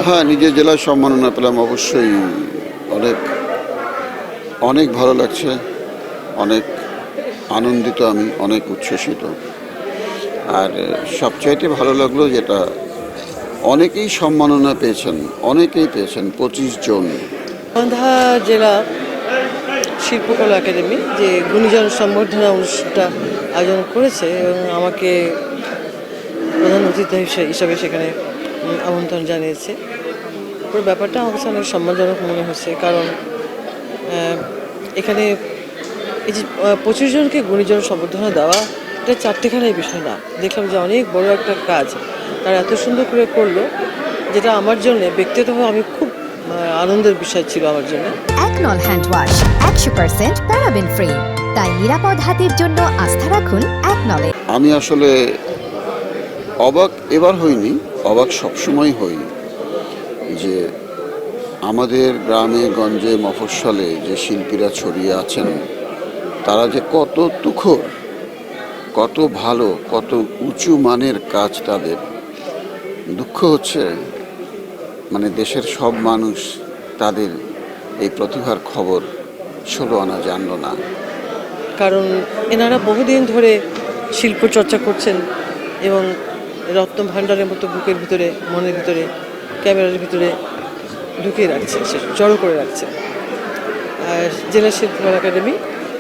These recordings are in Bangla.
হ্যাঁ, নিজের জেলায় সম্মাননা পেলাম অবশ্যই। অনেক অনেক ভালো লাগছে, অনেক আনন্দিত আমি, অনেক উচ্ছ্বসিত। আর সবচাইতে ভালো লাগলো যেটা অনেকেই সম্মাননা পেয়েছেন, অনেকেই পেয়েছেন, 25 জন। গাইবান্ধা জেলা শিল্পকলা একাডেমি যে গুণীজন সম্বর্ধনা অনুষ্ঠানটা আয়োজন করেছে এবং আমাকে প্রধান অতিথি হিসাবে সেখানে আমন্ত্রণ জানিয়েছে। পুরো ব্যাপারটা আমার কাছে অনেক সম্মানজনক মনে হচ্ছে, কারণ এখানে এই যে 25 জনকে গুণীজন সম্বর্ধনা দেওয়া, এটা চারটেখানের বিষয় না। দেখলাম যে অনেক বড় একটা কাজ তারা এত সুন্দর করে করলো, যেটা আমার জন্য ব্যক্তিগতভাবে আমি খুব আনন্দের বিষয় ছিল আমার জন্য। একনল হ্যান্ড ওয়াশ 100% প্যারাবেন ফ্রি, তাই নিরাপদ হাতের জন্য আস্থা রাখুন একনলে। আমি আসলে অবাক এবার হইনি, অবাক সবসময় হই যে আমাদের গ্রামে গঞ্জে মফস্বলে যে শিল্পীরা ছড়িয়ে আছেন তারা যে কত তুখর, কত ভালো, কত উঁচু মানের কাজ তাদের। দুঃখ হচ্ছে মানে দেশের সব মানুষ তাদের এই প্রতিভার খবর 16 আনা জানলো না। কারণ এনারা বহুদিন ধরে শিল্প চর্চা করছেন এবং রত্ন ভাণ্ডারের মতো বুকের ভিতরে, মনের ভিতরে, ক্যামেরার ভিতরে ঢুকিয়ে রাখছে, সে জড়ো করে রাখছে। আর জেলা শিল্পকলা একাডেমি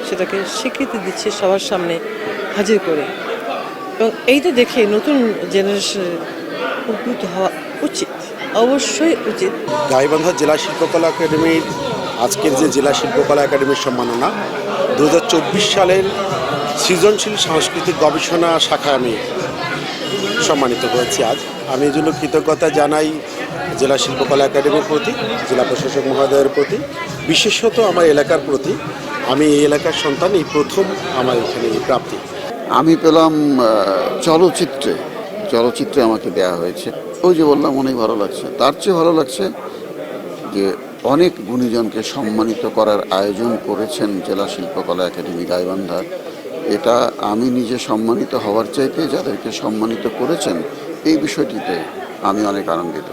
সেটাকে স্বীকৃতি দিচ্ছে সবার সামনে হাজির করে, এবং এইটা দেখে নতুন জেনারেশনের উদ্বুদ্ধ হওয়া উচিত, অবশ্যই উচিত। গাইবান্ধা জেলা শিল্পকলা একাডেমির আজকের যে জেলা শিল্পকলা একাডেমির সম্মাননা 2024 সালের সৃজনশীল সাংস্কৃতিক গবেষণা শাখায় আমি সম্মানিত হয়েছি। আজ আমি এই জন্য কৃতজ্ঞতা জানাই জেলা শিল্পকলা একাডেমির প্রতি, জেলা প্রশাসক মহোদয়ের প্রতি, বিশেষত আমার এলাকার প্রতি। আমি এই এলাকার সন্তান, এই প্রথম আমার এখানে এই প্রাপ্তি। আমি পেলাম চলচ্চিত্রে আমাকে দেয়া হয়েছে। ওই যে বললাম অনেক ভালো লাগছে। তার চেয়ে ভালো লাগছে যে অনেক গুণীজনকে সম্মানিত করার আয়োজন করেছেন জেলা শিল্পকলা একাডেমি গাইবান্ধা। এটা আমি নিজে সম্মানিত হওয়ার চাইতে যাদেরকে সম্মানিত করেছেন এই বিষয়টিতে আমি অনেক আনন্দিত।